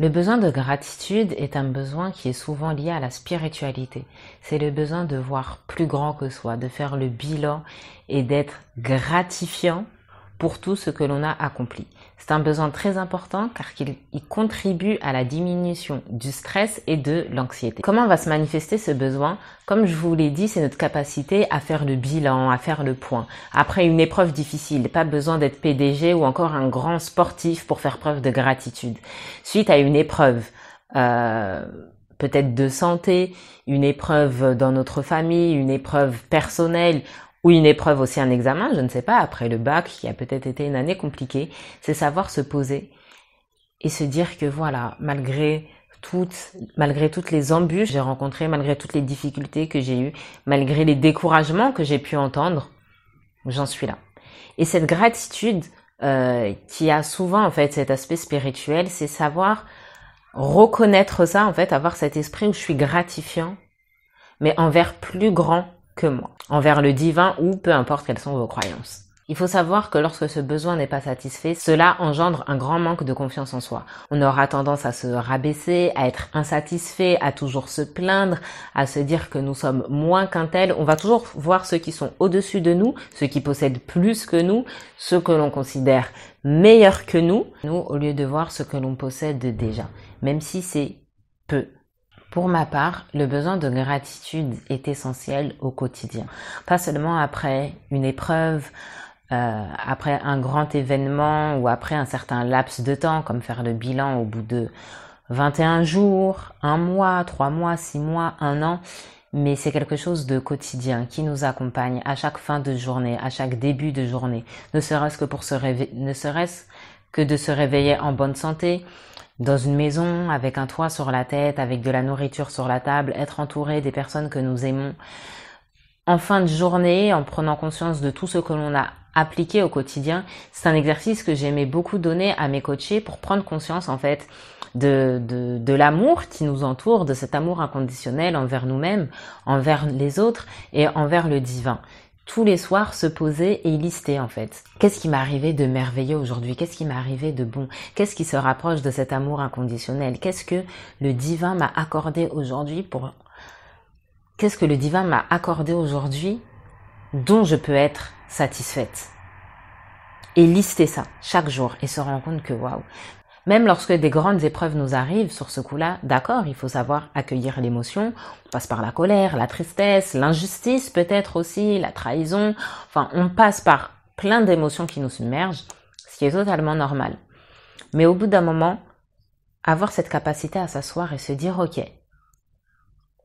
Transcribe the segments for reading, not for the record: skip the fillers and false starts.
Le besoin de gratitude est un besoin qui est souvent lié à la spiritualité. C'est le besoin de voir plus grand que soi, de faire le bilan et d'être gratifiant pour tout ce que l'on a accompli. C'est un besoin très important car il contribue à la diminution du stress et de l'anxiété. Comment va se manifester ce besoin? Comme je vous l'ai dit, c'est notre capacité à faire le bilan, à faire le point. Après une épreuve difficile, pas besoin d'être PDG ou encore un grand sportif pour faire preuve de gratitude. Suite à une épreuve, peut-être de santé, une épreuve dans notre famille, une épreuve personnelle, ou une épreuve aussi, un examen, je ne sais pas, après le bac, qui a peut-être été une année compliquée, c'est savoir se poser et se dire que voilà, malgré toutes les embûches que j'ai rencontrées, malgré toutes les difficultés que j'ai eues, malgré les découragements que j'ai pu entendre, j'en suis là. Et cette gratitude qui a souvent en fait cet aspect spirituel, c'est savoir reconnaître ça, en fait, avoir cet esprit où je suis gratifiant, mais envers plus grand que moi, envers le divin ou peu importe quelles sont vos croyances. Il faut savoir que lorsque ce besoin n'est pas satisfait, cela engendre un grand manque de confiance en soi. On aura tendance à se rabaisser, à être insatisfait, à toujours se plaindre, à se dire que nous sommes moins qu'un tel. On va toujours voir ceux qui sont au-dessus de nous, ceux qui possèdent plus que nous, ceux que l'on considère meilleurs que nous, au lieu de voir ce que l'on possède déjà, même si c'est peu. Pour ma part, le besoin de gratitude est essentiel au quotidien. Pas seulement après une épreuve, après un grand événement ou après un certain laps de temps, comme faire le bilan au bout de 21 jours, 1 mois, 3 mois, 6 mois, 1 an. Mais c'est quelque chose de quotidien qui nous accompagne à chaque fin de journée, à chaque début de journée. Ne serait-ce que de se réveiller en bonne santé, dans une maison, avec un toit sur la tête, avec de la nourriture sur la table, être entouré des personnes que nous aimons. En fin de journée, en prenant conscience de tout ce que l'on a appliqué au quotidien, c'est un exercice que j'aimais beaucoup donner à mes coachés pour prendre conscience en fait de l'amour qui nous entoure, de cet amour inconditionnel envers nous-mêmes, envers les autres et envers le divin. Tous les soirs, se poser et lister en fait. Qu'est-ce qui m'est arrivé de merveilleux aujourd'hui? Qu'est-ce qui m'est arrivé de bon? Qu'est-ce qui se rapproche de cet amour inconditionnel? Qu'est-ce que le divin m'a accordé aujourd'hui Qu'est-ce que le divin m'a accordé aujourd'hui dont je peux être satisfaite? Et lister ça chaque jour et se rendre compte que waouh. Même lorsque des grandes épreuves nous arrivent sur ce coup-là, d'accord, il faut savoir accueillir l'émotion. On passe par la colère, la tristesse, l'injustice peut-être aussi, la trahison. Enfin, on passe par plein d'émotions qui nous submergent, ce qui est totalement normal. Mais au bout d'un moment, avoir cette capacité à s'asseoir et se dire, ok,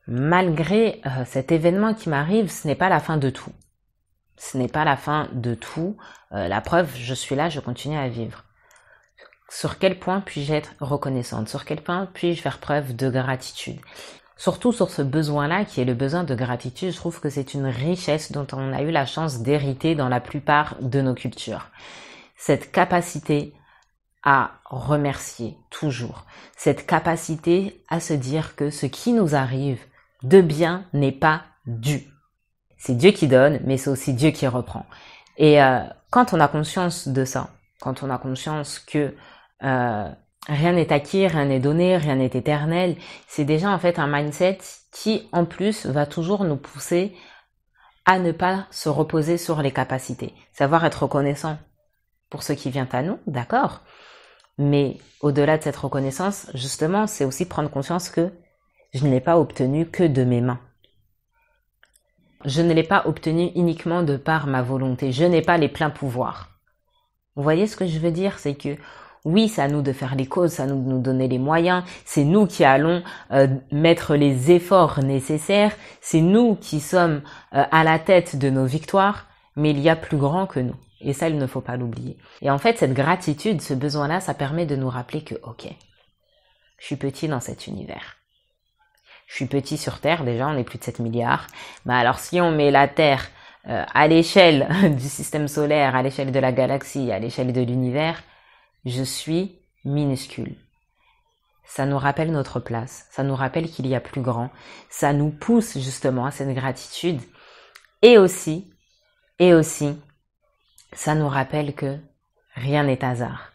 malgré cet événement qui m'arrive, ce n'est pas la fin de tout. Ce n'est pas la fin de tout. La preuve, je suis là, je continue à vivre. Sur quel point puis-je être reconnaissante? Sur quel point puis-je faire preuve de gratitude? Surtout sur ce besoin-là qui est le besoin de gratitude, je trouve que c'est une richesse dont on a eu la chance d'hériter dans la plupart de nos cultures. Cette capacité à remercier toujours. Cette capacité à se dire que ce qui nous arrive de bien n'est pas dû. C'est Dieu qui donne, mais c'est aussi Dieu qui reprend. Et quand on a conscience de ça, quand on a conscience que rien n'est acquis, rien n'est donné, rien n'est éternel, c'est déjà en fait un mindset qui en plus va toujours nous pousser à ne pas se reposer sur les capacités. Savoir être reconnaissant pour ce qui vient à nous, d'accord, mais au-delà de cette reconnaissance, justement, c'est aussi prendre conscience que je ne l'ai pas obtenu que de mes mains. Je ne l'ai pas obtenu uniquement de par ma volonté. Je n'ai pas les pleins pouvoirs. Vous voyez ce que je veux dire? C'est que oui, c'est à nous de faire les causes, c'est à nous de nous donner les moyens, c'est nous qui allons mettre les efforts nécessaires, c'est nous qui sommes à la tête de nos victoires, mais il y a plus grand que nous. Et ça, il ne faut pas l'oublier. Et en fait, cette gratitude, ce besoin-là, ça permet de nous rappeler que, ok, je suis petit dans cet univers. Je suis petit sur Terre, déjà, on est plus de 7 milliards. Mais alors, si on met la Terre à l'échelle du système solaire, à l'échelle de la galaxie, à l'échelle de l'univers, je suis minuscule. Ça nous rappelle notre place, ça nous rappelle qu'il y a plus grand, ça nous pousse justement à cette gratitude. Et aussi, ça nous rappelle que rien n'est hasard.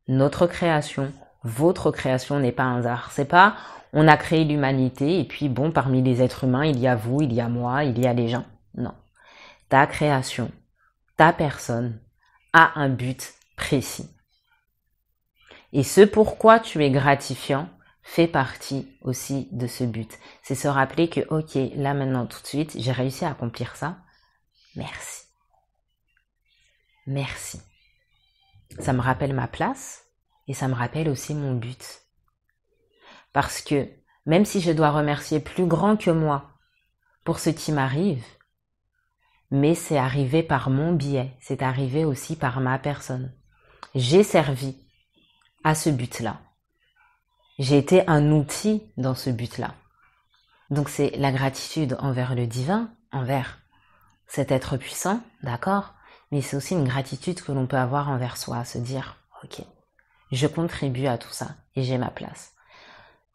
Notre création, Votre création n'est pas un hasard. C'est pas on a créé l'humanité et puis bon, parmi les êtres humains, il y a vous, il y a moi, il y a les gens. Non. Ta création, ta personne a un but précis. Et ce pourquoi tu es gratifiant fait partie aussi de ce but. C'est se rappeler que, ok, là maintenant tout de suite, j'ai réussi à accomplir ça. Merci. Merci. Ça me rappelle ma place et ça me rappelle aussi mon but. Parce que même si je dois remercier plus grand que moi pour ce qui m'arrive, mais c'est arrivé par mon biais, c'est arrivé aussi par ma personne. J'ai servi à ce but-là. J'ai été un outil dans ce but-là. Donc c'est la gratitude envers le divin, envers cet être puissant, d'accord? Mais c'est aussi une gratitude que l'on peut avoir envers soi, se dire, ok, je contribue à tout ça et j'ai ma place.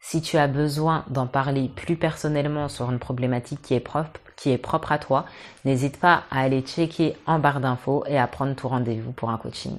Si tu as besoin d'en parler plus personnellement sur une problématique qui est propre à toi, n'hésite pas à aller checker en barre d'infos et à prendre ton rendez-vous pour un coaching.